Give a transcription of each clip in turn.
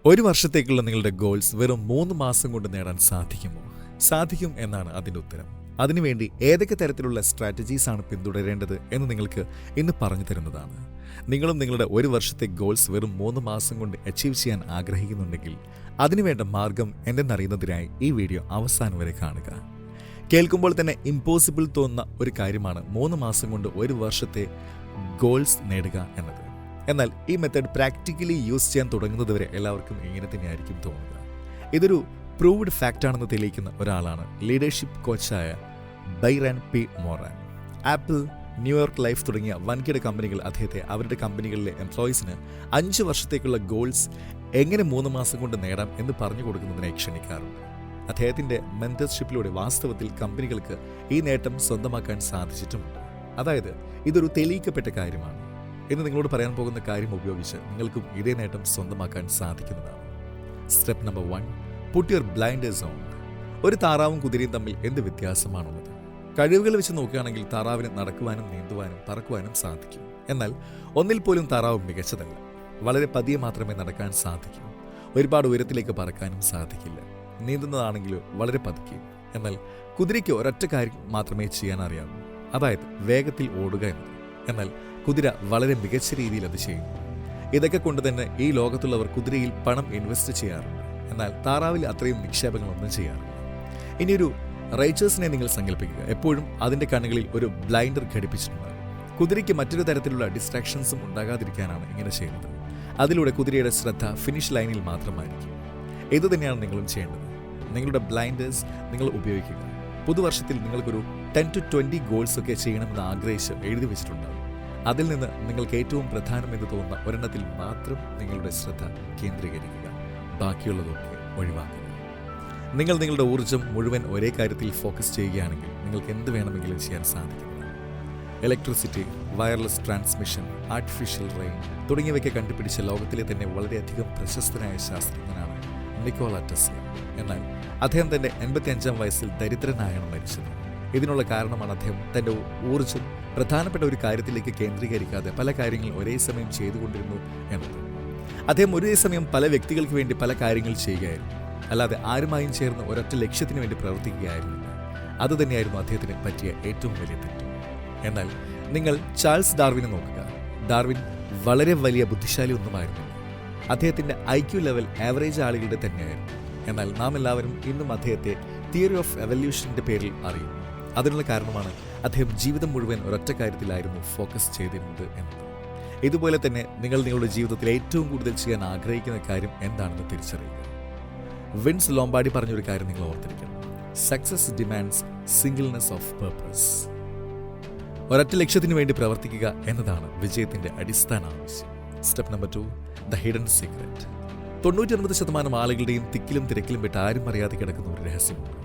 ഒരു വർഷത്തേക്കുള്ള നിങ്ങളുടെ ഗോൾസ് വെറും 3 മാസം കൊണ്ട് നേടാൻ സാധിക്കുമോ? സാധിക്കും എന്നാണ് അതിൻ്റെ ഉത്തരം. അതിനുവേണ്ടി ഏതൊക്കെ തരത്തിലുള്ള സ്ട്രാറ്റജീസ് ആണ് പിന്തുടരേണ്ടത് എന്ന് നിങ്ങൾക്ക് ഇന്ന് പറഞ്ഞു തരുന്നതാണ്. നിങ്ങളും നിങ്ങളുടെ ഒരു വർഷത്തെ ഗോൾസ് വെറും 3 മാസം കൊണ്ട് അച്ചീവ് ചെയ്യാൻ ആഗ്രഹിക്കുന്നുണ്ടെങ്കിൽ അതിനുവേണ്ട മാർഗം എന്തെന്നറിയുന്നതിനായി ഈ വീഡിയോ അവസാനം വരെ കാണുക. കേൾക്കുമ്പോൾ തന്നെ ഇമ്പോസിബിൾ തോന്നുന്ന ഒരു കാര്യമാണ് 3 മാസം കൊണ്ട് ഒരു വർഷത്തെ ഗോൾസ് നേടുക എന്നത്. എന്നാൽ ഈ മെത്തേഡ് പ്രാക്ടിക്കലി യൂസ് ചെയ്യാൻ തുടങ്ങുന്നതുവരെ എല്ലാവർക്കും ഇങ്ങനെ തന്നെയായിരിക്കും തോന്നുക. ഇതൊരു പ്രൂവ്ഡ് ഫാക്റ്റ് ആണെന്ന് തെളിയിക്കുന്ന ഒരാളാണ് ലീഡർഷിപ്പ് കോച്ചായ Byron P Moran. Apple, New York Life തുടങ്ങിയ വൻകിട കമ്പനികൾ അദ്ദേഹത്തെ അവരുടെ കമ്പനികളിലെ എംപ്ലോയീസിന് 5 വർഷത്തേക്കുള്ള ഗോൾസ് എങ്ങനെ 3 മാസം കൊണ്ട് നേടാം എന്ന് പറഞ്ഞു കൊടുക്കുന്നതിനായി ക്ഷണിക്കാറുണ്ട്. അദ്ദേഹത്തിൻ്റെ മെന്റർഷിപ്പിലൂടെ വാസ്തവത്തിൽ കമ്പനികൾക്ക് ഈ നേട്ടം സ്വന്തമാക്കാൻ സാധിച്ചിട്ടുമുണ്ട്. അതായത് ഇതൊരു തെളിയിക്കപ്പെട്ട കാര്യമാണ്. ഇന്ന് നിങ്ങളോട് പറയാൻ പോകുന്ന കാര്യം ഉപയോഗിച്ച് നിങ്ങൾക്കും ഇതേ നേട്ടം സ്വന്തമാക്കാൻ സാധിക്കുന്നതാണ്. Step number 1, put your blinders on. ഒരു താറാവും കുതിരയും തമ്മിൽ എന്ത് വ്യത്യാസമാണുള്ളത്? കഴിവുകൾ വെച്ച് നോക്കുകയാണെങ്കിൽ താറാവിന് നടക്കുവാനും നീന്തുവാനും പറക്കുവാനും സാധിക്കും. എന്നാൽ ഒന്നിൽ പോലും താറാവ് മികച്ചതല്ല. വളരെ പതിയെ മാത്രമേ നടക്കാൻ സാധിക്കൂ. ഒരുപാട് ഉയരത്തിലേക്ക് പറക്കാനും സാധിക്കില്ല. നീന്തുന്നതാണെങ്കിലും വളരെ പതുക്കെ. എന്നാൽ കുതിരയ്ക്ക് ഒരൊറ്റ കാര്യം മാത്രമേ ചെയ്യാൻ അറിയാവൂ, അതായത് വേഗത്തിൽ ഓടുക എന്നത്. എന്നാൽ കുതിര വളരെ മികച്ച രീതിയിൽ അത് ചെയ്യുന്നു. ഇതൊക്കെ കൊണ്ട് തന്നെ ഈ ലോകത്തുള്ളവർ കുതിരയിൽ പണം ഇൻവെസ്റ്റ് ചെയ്യാറുണ്ട്. എന്നാൽ താറാവിൽ അത്രയും നിക്ഷേപങ്ങളൊന്നും ചെയ്യാറില്ല. ഇനിയൊരു റൈച്ചേഴ്സിനെ നിങ്ങൾ സങ്കല്പിക്കുക. എപ്പോഴും അതിൻ്റെ കണ്ണുകളിൽ ഒരു ബ്ലൈൻഡർ ഘടിപ്പിച്ചിട്ടുണ്ട്. കുതിരയ്ക്ക് മറ്റൊരു തരത്തിലുള്ള ഡിസ്ട്രാക്ഷൻസും ഉണ്ടാകാതിരിക്കാനാണ് ഇങ്ങനെ ചെയ്യുന്നത്. അതിലൂടെ കുതിരയുടെ ശ്രദ്ധ ഫിനിഷ് ലൈനിൽ മാത്രമായിരിക്കും. ഇതുതന്നെയാണ് നിങ്ങളും ചെയ്യേണ്ടത്. നിങ്ങളുടെ ബ്ലൈൻഡേഴ്സ് നിങ്ങൾ ഉപയോഗിക്കുക. പുതുവർഷത്തിൽ നിങ്ങൾക്കൊരു 10 to 20 ഗോൾസ് ഒക്കെ ചെയ്യണമെന്ന് ആഗ്രഹിച്ച് എഴുതി വെച്ചിട്ടുണ്ടാകും. അതിൽ നിന്ന് നിങ്ങൾക്ക് ഏറ്റവും പ്രധാനമെന്ന് തോന്നുന്ന ഒരെണ്ണത്തിൽ മാത്രം നിങ്ങളുടെ ശ്രദ്ധ കേന്ദ്രീകരിക്കുക. ബാക്കിയുള്ളതൊക്കെ ഒഴിവാക്കുക. നിങ്ങൾ നിങ്ങളുടെ ഊർജ്ജം മുഴുവൻ ഒരേ കാര്യത്തിൽ ഫോക്കസ് ചെയ്യുകയാണെങ്കിൽ നിങ്ങൾക്ക് എന്ത് വേണമെങ്കിലും ചെയ്യാൻ സാധിക്കുന്നതാണ്. Electricity, wireless transmission, artificial rain തുടങ്ങിയവയ്ക്ക് കണ്ടുപിടിച്ച ലോകത്തിലെ തന്നെ വളരെയധികം പ്രശസ്തനായ ശാസ്ത്രജ്ഞനാണ് നിക്കോള ടെസ്ല. എന്നാൽ അദ്ദേഹം തൻ്റെ 85-ാം വയസ്സിൽ ദരിദ്രനായാണ് മരിച്ചത്. ഇതിനുള്ള കാരണമാണ് അദ്ദേഹം തൻ്റെ ഊർജ്ജം പ്രധാനപ്പെട്ട ഒരു കാര്യത്തിലേക്ക് കേന്ദ്രീകരിക്കാതെ പല കാര്യങ്ങൾ ഒരേ സമയം ചെയ്തുകൊണ്ടിരുന്നു എന്നത്. അദ്ദേഹം ഒരേ സമയം പല വ്യക്തികൾക്ക് വേണ്ടി പല കാര്യങ്ങൾ ചെയ്യുകയായിരുന്നു, അല്ലാതെ ആരുമായും ചേർന്ന് ഒരൊറ്റ ലക്ഷ്യത്തിന് വേണ്ടി പ്രവർത്തിക്കുകയായിരുന്നില്ല. അതുതന്നെയായിരുന്നു അദ്ദേഹത്തിന് പറ്റിയ ഏറ്റവും വലിയ തെറ്റ്. എന്നാൽ നിങ്ങൾ ചാൾസ് ഡാർവിനെ നോക്കുക. ഡാർവിൻ വളരെ വലിയ ബുദ്ധിശാലി ഒന്നുമായിരുന്നില്ല. അദ്ദേഹത്തിൻ്റെ IQ ലെവൽ ആവറേജ് ആളുകളുടെ തന്നെയായിരുന്നു. എന്നാൽ നാം എല്ലാവരും ഇന്നും അദ്ദേഹത്തെ തിയറി ഓഫ് എവല്യൂഷൻ്റെ പേരിൽ അറിയും. അതിനുള്ള കാരണമാണ് അദ്ദേഹം ജീവിതം മുഴുവൻ ഒരൊറ്റ കാര്യത്തിലായിരുന്നു ഫോക്കസ് ചെയ്തിരുന്നത് എന്നത്. ഇതുപോലെ തന്നെ നിങ്ങൾ നിങ്ങളുടെ ജീവിതത്തിൽ ഏറ്റവും കൂടുതൽ ചെയ്യാൻ ആഗ്രഹിക്കുന്ന കാര്യം എന്താണെന്ന് തിരിച്ചറിയുക. വിൻസ് ലോംബാർഡി പറഞ്ഞൊരു കാര്യം നിങ്ങൾ ഓർത്തിരിക്കണം. Success demands singleness of purpose. ഒരൊറ്റ ലക്ഷ്യത്തിന് വേണ്ടി പ്രവർത്തിക്കുക എന്നതാണ് വിജയത്തിൻ്റെ അടിസ്ഥാന ആവശ്യം. Step number 2, the hidden secret. 99% ആളുകളുടെയും തിക്കിലും തിരക്കിലും പെട്ട് ആരും അറിയാതെ കിടക്കുന്ന ഒരു രഹസ്യമുണ്ട്.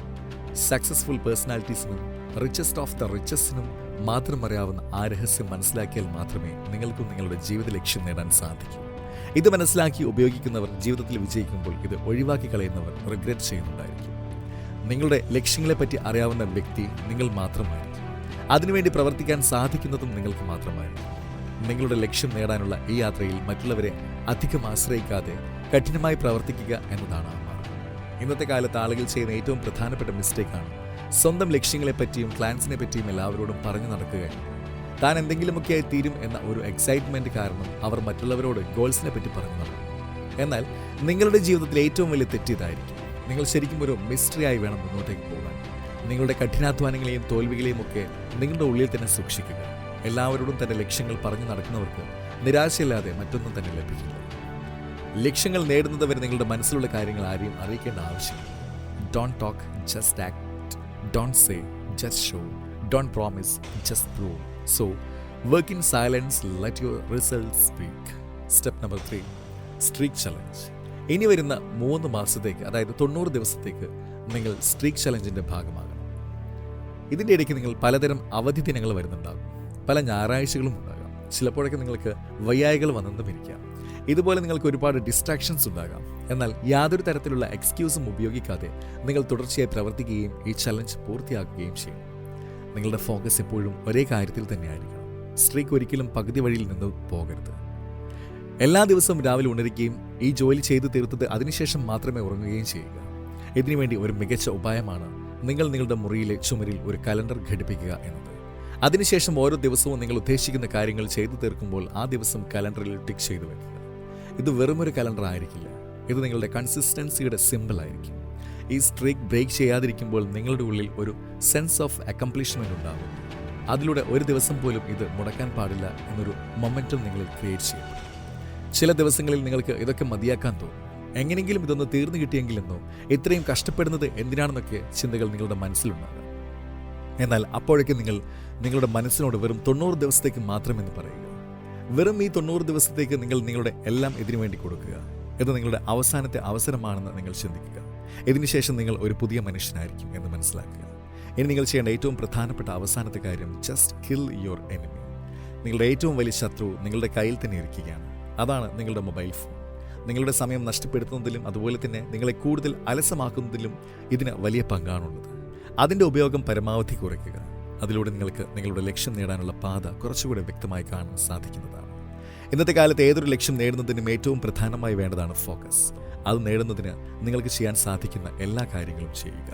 സക്സസ്ഫുൾ പേഴ്സണാലിറ്റീസിനും റിച്ചസ്റ്റ് ഓഫ് ദ റിച്ചസ്റ്റിനും മാത്രം അറിയാവുന്ന ആ രഹസ്യം മനസ്സിലാക്കിയാൽ മാത്രമേ നിങ്ങൾക്കും നിങ്ങളുടെ ജീവിത ലക്ഷ്യം നേടാൻ സാധിക്കൂ. ഇത് മനസ്സിലാക്കി ഉപയോഗിക്കുന്നവർ ജീവിതത്തിൽ വിജയിക്കുമ്പോൾ ഇത് ഒഴിവാക്കി കളയുന്നവർ റിഗ്രറ്റ് ചെയ്യുന്നുണ്ടായിരിക്കും. നിങ്ങളുടെ ലക്ഷ്യങ്ങളെപ്പറ്റി അറിയാവുന്ന വ്യക്തി നിങ്ങൾ മാത്രമായിരിക്കും. അതിനുവേണ്ടി പ്രവർത്തിക്കാൻ സാധിക്കുന്നതും നിങ്ങൾക്ക് മാത്രമായിരിക്കും. നിങ്ങളുടെ ലക്ഷ്യം നേടാനുള്ള ഈ യാത്രയിൽ മറ്റുള്ളവരെ അധികം ആശ്രയിക്കാതെ കഠിനമായി പ്രവർത്തിക്കുക എന്നതാണ് ആ മാർഗം. ഇന്നത്തെ കാലത്ത് ആളുകൾ ചെയ്യുന്ന ഏറ്റവും പ്രധാനപ്പെട്ട മിസ്റ്റേക്കാണ് സ്വന്തം ലക്ഷ്യങ്ങളെപ്പറ്റിയും പ്ലാൻസിനെ പറ്റിയും എല്ലാവരോടും പറഞ്ഞു നടക്കുകയാണ്. താൻ എന്തെങ്കിലുമൊക്കെയായി തീരും എന്ന ഒരു എക്സൈറ്റ്മെൻറ്റ് കാരണം അവർ മറ്റുള്ളവരോട് ഗോൾസിനെ പറ്റി പറഞ്ഞു നടക്കും. എന്നാൽ നിങ്ങളുടെ ജീവിതത്തിലെ ഏറ്റവും വലിയ തെറ്റിയതായിരിക്കും. നിങ്ങൾ ശരിക്കും ഒരു മിസ്റ്ററിയായി വേണം മുന്നോട്ടേക്ക് പോകാൻ. നിങ്ങളുടെ കഠിനാധ്വാനങ്ങളെയും തോൽവികളെയും ഒക്കെ നിങ്ങളുടെ ഉള്ളിൽ തന്നെ സൂക്ഷിക്കുക. എല്ലാവരോടും തന്റെ ലക്ഷ്യങ്ങൾ പറഞ്ഞു നടക്കുന്നവർക്ക് നിരാശയില്ലാതെ മറ്റൊന്നും തന്നെ ലഭിക്കില്ല. ലക്ഷ്യങ്ങൾ നേടുന്നത് വരെ നിങ്ങളുടെ മനസ്സിലുള്ള കാര്യങ്ങൾ ആരെയും അറിയിക്കേണ്ട ആവശ്യമില്ല. Don't talk, just act. Don't say, just show. Don't promise, just prove. So work in silence, let your results speak. Step number 3, streak challenge. ഇനി വരുന്ന 3 മാസത്തേക്ക്, അതായത് 90 ദിവസത്തേക്ക് നിങ്ങൾ സ്ട്രീക്ക് ചലഞ്ചിന്റെ ഭാഗമാകണം. ഇതിൻ്റെ ഇടയ്ക്ക് നിങ്ങൾ പലതരം അവധി ദിനങ്ങൾ വരുന്നുണ്ടാകും. പല ഞായറാഴ്ചകളും ഉണ്ടാകാം. ചിലപ്പോഴൊക്കെ നിങ്ങൾക്ക് വയ്യായികൾ വന്നെന്നും ഇരിക്കാം. ഇതുപോലെ നിങ്ങൾക്ക് ഒരുപാട് ഡിസ്ട്രാക്ഷൻസ് ഉണ്ടാകാം. എന്നാൽ യാതൊരു തരത്തിലുള്ള എക്സ്ക്യൂസും ഉപയോഗിക്കാതെ നിങ്ങൾ തുടർച്ചയായി പ്രവർത്തിക്കുകയും ഈ ചലഞ്ച് പൂർത്തിയാക്കുകയും ചെയ്യും. നിങ്ങളുടെ ഫോക്കസ് എപ്പോഴും ഒരേ കാര്യത്തിൽ തന്നെയായിരിക്കണം. സ്ട്രീക്ക് ഒരിക്കലും പകുതി വഴിയിൽ നിന്ന് പോകരുത്. എല്ലാ ദിവസവും രാവിലെ ഉണരുകയും ഈ ജോലി ചെയ്തു തീർത്തത് അതിനുശേഷം മാത്രമേ ഉറങ്ങുകയും ചെയ്യുക. ഇതിനുവേണ്ടി ഒരു മികച്ച ഉപായമാണ് നിങ്ങൾ നിങ്ങളുടെ മുറിയിലെ ചുമരിൽ ഒരു കലണ്ടർ ഘടിപ്പിക്കുക എന്നത്. അതിനുശേഷം ഓരോ ദിവസവും നിങ്ങൾ ഉദ്ദേശിക്കുന്ന കാര്യങ്ങൾ ചെയ്തു തീർക്കുമ്പോൾ ആ ദിവസം കലണ്ടറിൽ ടിക്ക് ചെയ്തു വെക്കുക. ഇത് വെറുമൊരു കലണ്ടർ ആയിരിക്കില്ല, ഇത് നിങ്ങളുടെ കൺസിസ്റ്റൻസിയുടെ സിമ്പിൾ ആയിരിക്കും. ഈ സ്ട്രീക്ക് ബ്രേക്ക് ചെയ്യാതിരിക്കുമ്പോൾ നിങ്ങളുടെ ഉള്ളിൽ ഒരു സെൻസ് ഓഫ് അക്കംപ്ലിഷ്മെന്റ് ഉണ്ടാകും. അതിലൂടെ ഒരു ദിവസം പോലും ഇത് മുടക്കാൻ പാടില്ല എന്നൊരു മൊമെന്റം നിങ്ങളിൽ ക്രിയേറ്റ് ചെയ്യും. ചില ദിവസങ്ങളിൽ നിങ്ങൾക്ക് ഇതൊക്കെ മതിയാക്കാൻ തോന്നും. എങ്ങനെയെങ്കിലും ഇതൊന്ന് തീർന്നു കിട്ടിയെങ്കിലെന്നോ, ഇത്രയും കഷ്ടപ്പെടുന്നത് എന്തിനാണെന്നൊക്കെ ചിന്തകൾ നിങ്ങളുടെ മനസ്സിലുണ്ടാകാം. എന്നാൽ അപ്പോഴേക്കും നിങ്ങൾ നിങ്ങളുടെ മനസ്സിനോട് വെറും 90 ദിവസത്തേക്ക് മാത്രമെന്ന് പറയുക. വെറും ഈ 90 ദിവസത്തേക്ക് നിങ്ങൾ നിങ്ങളുടെ എല്ലാം ഇതിനു വേണ്ടി കൊടുക്കുക. ഇത് നിങ്ങളുടെ അവസാനത്തെ അവസരമാണെന്ന് നിങ്ങൾ ചിന്തിക്കുക. ഇതിനുശേഷം നിങ്ങൾ ഒരു പുതിയ മനുഷ്യനായിരിക്കും എന്ന് മനസ്സിലാക്കുക. ഇനി നിങ്ങൾ ചെയ്യേണ്ട ഏറ്റവും പ്രധാനപ്പെട്ട അവസാനത്തെ കാര്യം, ജസ്റ്റ് കിൽ യുവർ എനിമി. നിങ്ങളുടെ ഏറ്റവും വലിയ ശത്രു നിങ്ങളുടെ കയ്യിൽ തന്നെ ഇരിക്കുകയാണ്. അതാണ് നിങ്ങളുടെ മൊബൈൽ ഫോൺ. നിങ്ങളുടെ സമയം നഷ്ടപ്പെടുത്തുന്നതിലും അതുപോലെ തന്നെ നിങ്ങളെ കൂടുതൽ അലസമാക്കുന്നതിലും ഇതിന് വലിയ പങ്കാണുള്ളത്. അതിൻ്റെ ഉപയോഗം പരമാവധി കുറയ്ക്കുക. അതിലൂടെ നിങ്ങൾക്ക് നിങ്ങളുടെ ലക്ഷ്യം നേടാനുള്ള പാത കുറച്ചുകൂടെ വ്യക്തമായി കാണാൻ സാധിക്കുന്നതാണ്. ഇന്നത്തെ കാലത്ത് ഏതൊരു ലക്ഷ്യം നേടുന്നതിനും ഏറ്റവും പ്രധാനമായി വേണ്ടതാണ് ഫോക്കസ്. അത് നേടുന്നതിന് നിങ്ങൾക്ക് ചെയ്യാൻ സാധിക്കുന്ന എല്ലാ കാര്യങ്ങളും ചെയ്യുക.